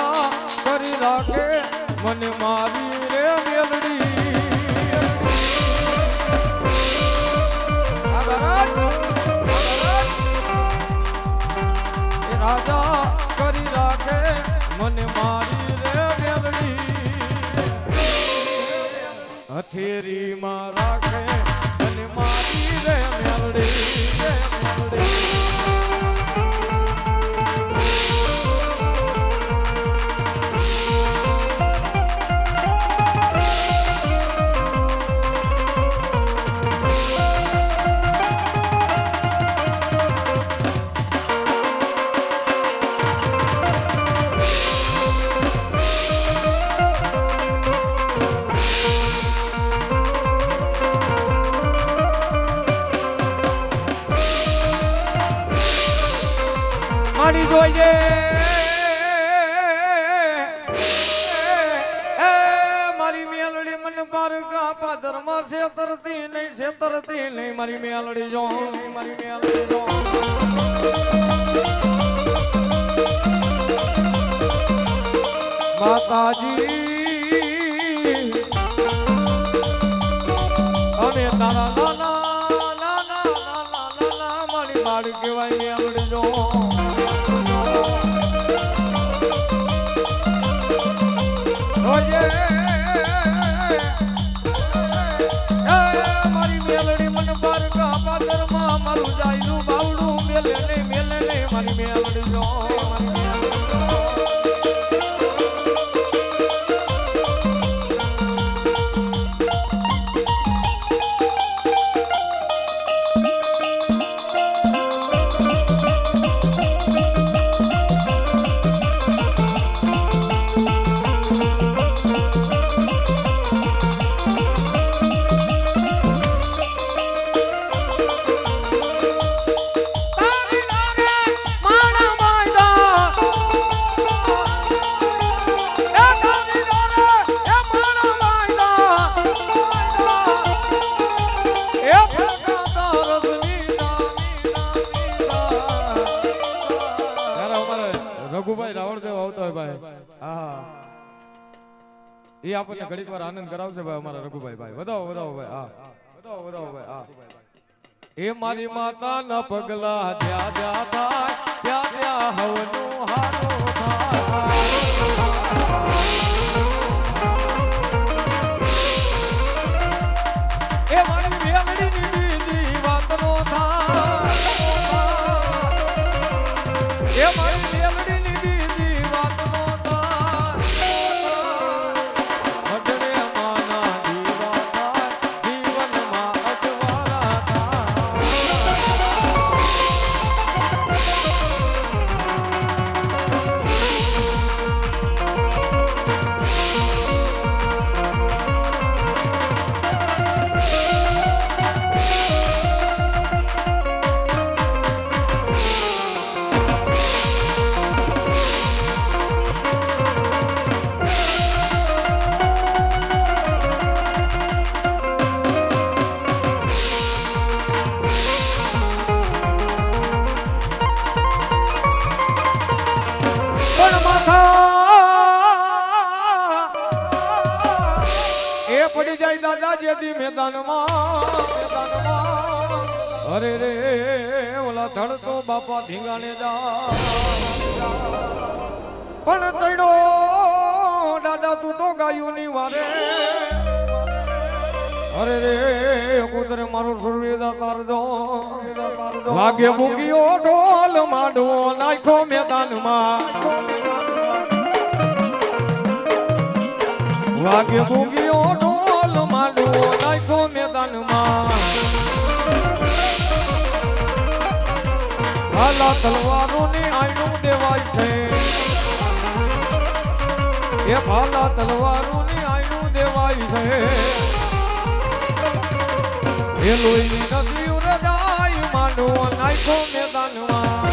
રાજા કરી રાખે મને મારી રે મેલડી રાજા કરી રાખે મને મારી રે મેલડી હથેરી માં રાખે મને મારી રે મેલડી મારી જોઈએ મારી મેલડી મને પારકા પાદરમાં છેતરતી નહીં મારી મેલડી જો મારી મેલડી જો માતાજી અને તારા નાના મારી માડ કહેવાય મેલડી જો મારી મેલડી મને પારકા પાદરમાં મારું જાયનું બાવડું મેલે નહીં મારી મેલડી જો રઘુભાઈ રાવણદેવ આવતો હોય ભાઈ હા એ આપણને ઘડીક વાર આનંદ કરાવશે ભાઈ અમારા રઘુભાઈ ભાઈ વધાવો ભાઈ હા વધાવો ભાઈ હા એ મારી માતા ના પગલા જ્યાં જ્યાં થાય ત્યાં હવનું હારો થાય એ મારી મેલડી ની વાતનો થાય એ મારી મેલડી પડી જાય દાદા જેથી મેદાનમાં અરે રે ઓલા ધડકો બાપા ધીંગાણે જા પણ ચડો દાદા તું તો ગાયું ની વારે અરે રે કુતરે મારો સુરવેદા કરજો વાગે મૂક્યો ઢોલ માંડવો નાખો મેદાનમાં વાગે મૂક્યો ઢોલ માંડવો નાખો મેદાનમાં હાલા તલવારો ની આયનું દેવાય છે એ ભાલા તલવારો ની આયનું દેવાય છે એ લોહીની નદીઓ રજાય માંડવો નાખો મેદાનમાં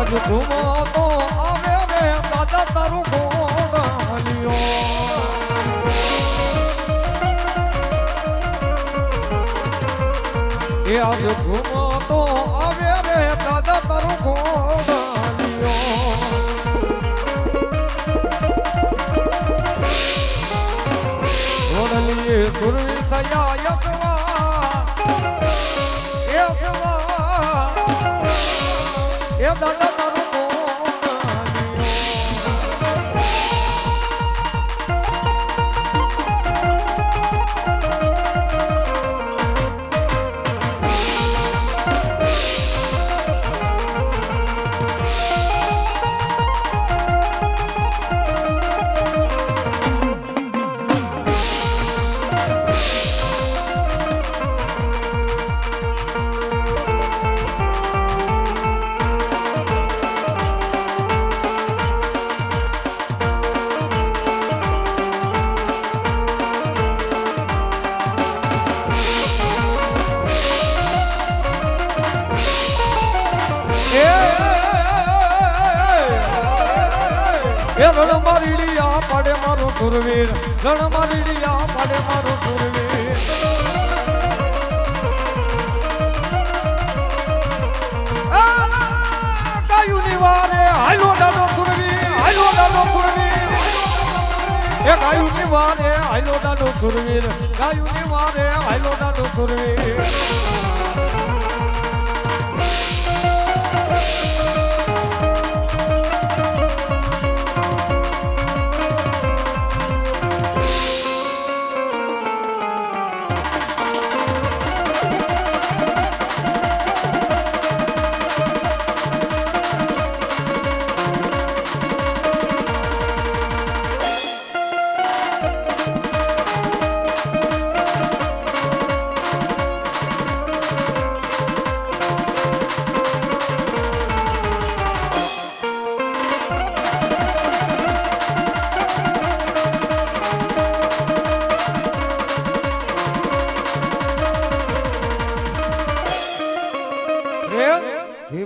આજ ઘૂમો તો આવે રે દાદા તારું ગોળલિયો એ આજ ઘૂમો તો આવે રે દાદા તારું ગોળલિયો ગોળલીએ સુરવી થયા યસવા એ દાદા તારું રણ મારીડિયા પાડે મારો સુરવીર રણ મારીડિયા પાડે મારો સુરવીર ગાયું ની વારે હાલો ડાડો સુરવીર હાલો ડાડો સુરવીર એ ગાયું ની વારે હાલો ડાડો સુરવીર ગાયું ની વારે હાલો ડાડો સુરવીર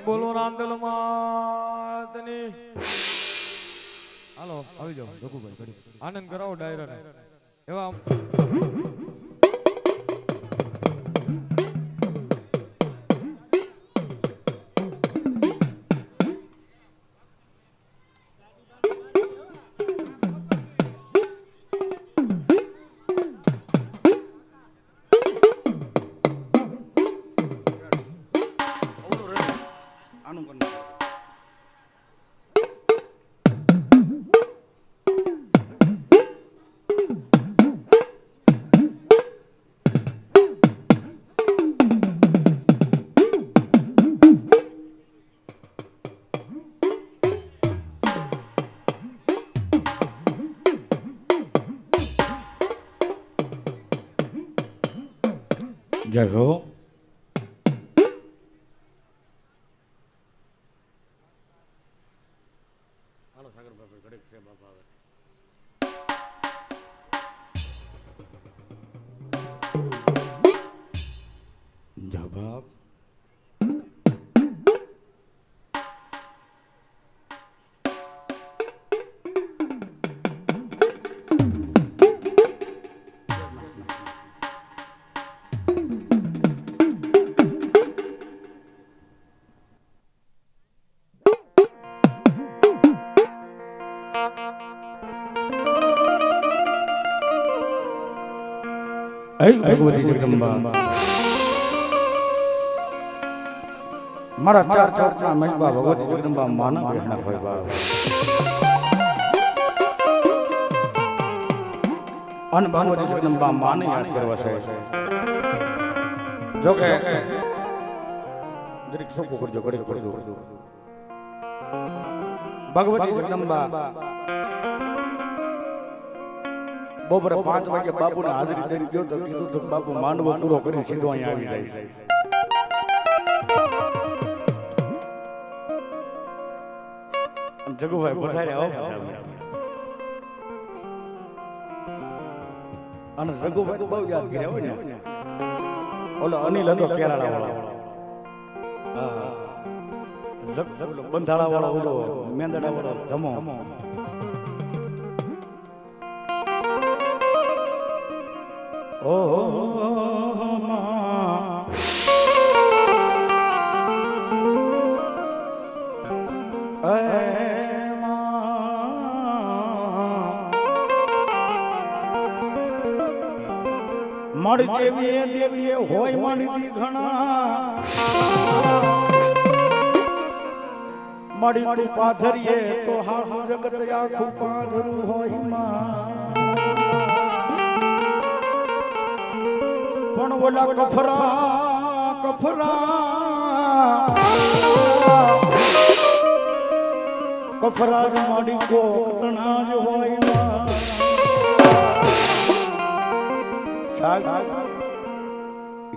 બોલો રાંદલ માતની હાલો આવી જાઓ જગુભાઈ ઘડી આનંદ કરાવો ડાયરા ને એવા જય હો હાલો સાગર બાપા ઘડીક છે બાપા આવે જવાબ ભગવતી જગદંબા મારા ચાર ચાર મહિલા ભગવતી જગદંબા માનવ રહેણા હોય બા અને ભગવતી જગદંબા માને યાદ કરવા છે જો કે દરેક સોકો કરજો ઘડી કરજો ભગવતી જગદંબા બપોરે 5 વાગે બાપુને હાજરી દઈ ગયો તો કીધું તો બાપુ માંડવો પૂરો કરી સીધો અહીંયા આવી જાય જગુભાઈ પધારે આવો અને જગુભાઈ બહુ યાદ કર્યા હોય ને ઓલો અનિલ હતો કેરાળા વાળો હા બંધાળા વાળો ઓલો મેંદડા વાળો ધમો ઓહો મારી દેવીએ દેવીએ હોય મારી દી ઘણા મારી તું પાથરીએ તો હારું જગત આખું પાથરું હોય માં પણ ઓલા કફરા જ મારી કોકતણા જ હોય માં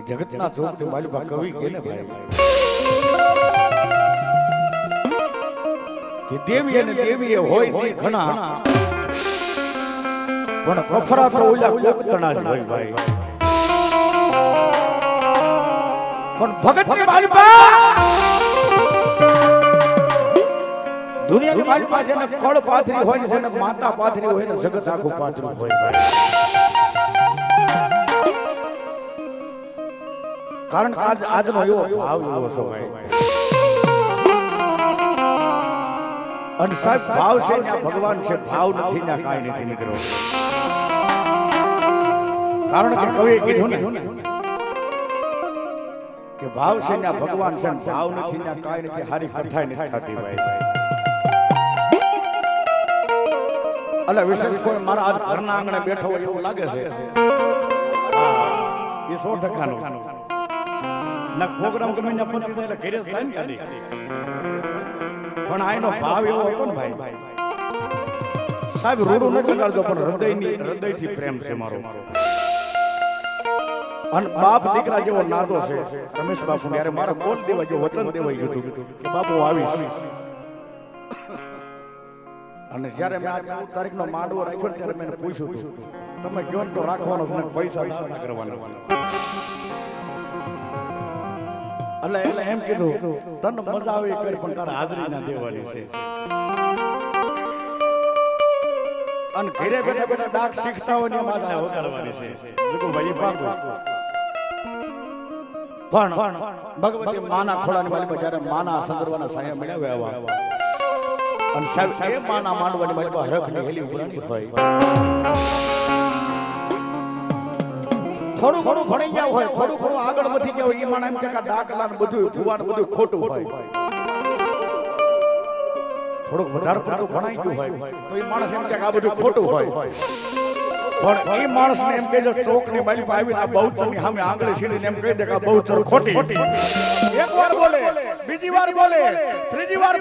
જગતના જોગ જો મારી બા કવિ કે ને ભાઈ કે દેવી અને દેવીએ હોય ને ઘણા પણ કફરા તો ઓલા કોકતણા જ હોય ભાઈ પણ ભગત ની મારી બા દુનિયાની મારી પાસે ને કળ પાથરી હોય ને માતા પાથરી હોય ને જગત આખું પાથરું હોય ભાઈ કારણ કે આજનો એવો ભાવ એવો છે ભાઈ અને સાહેબ ભાવ છે ને ભગવાન છે ભાવ નથી ને કાંઈ નથી નીકળ્યો કારણ કે કવિએ કીધું ને કે ભાવ છે ને ભગવાન છે ભાવ નથી ને કાંઈ નથી હારી કથાય નથી થતી ભાઈ અલે વિશેષ કોઈ મારા આજ ઘરના આંગણે બેઠો હોય એવું લાગે છે એ 100% ના પ્રોગ્રામ ગમે ને પતિ થાય એટલે ઘરે થાય ને કાઢી પણ આનો ભાવ એવો હતો ને ભાઈ સાહેબ રોડું નથી લગાડતો પણ હૃદયથી પ્રેમ છે મારો અને બાપ દીકરા જેવો નાતો છે રમેશ બાપુ યારે મારા બોલ દેવા જો વચન દેવાઈ ગયું કે બાપુ આવીશ અને જ્યારે મેં આ 14 તારીખનો માંડવો રાખ્યો ત્યારે મેં પૂછ્યું તમે કયો તો રાખવાનો છે પૈસા વિચાર કરવાનો એટલે એમ કીધું તને મજા આવે કરી પણ તારે હાજરી ના દેવાની છે અને ઘરે બેઠા બેઠા ડાક શીખતા હોય ને માતા વગાડવાની છે જુગો ભાઈ પાકો પણ ભગવતી માના ખોળાની વાલી જ્યારે માના સંદર્ભના સાયા મળ્યા આવા અને સાહેબ એ માના માંડવાની વાલી હરખની હેલી ઉભરાણી હોય થોડું ઘણું ભણી ગયા હોય થોડું ઘણું આગળ વધી ગયા હોય એ માણા એમ કે ડાકલા ને બધું ભુવાનું બધું ખોટું હોય થોડુંક વધારે પડતું ભણાઈ ગયું હોય તો એ માણસ એમ કે આ બધું ખોટું હોય પણ એ માણસ ને એમ કે જો ચોક ની બાજુ આવીને આ બહુચર ની સામે આંગળી સીડીને એમ કહી દે કે આ બહુચર ખોટી એકવાર બોલે બીજી વાર બોલે ત્રીજી વાર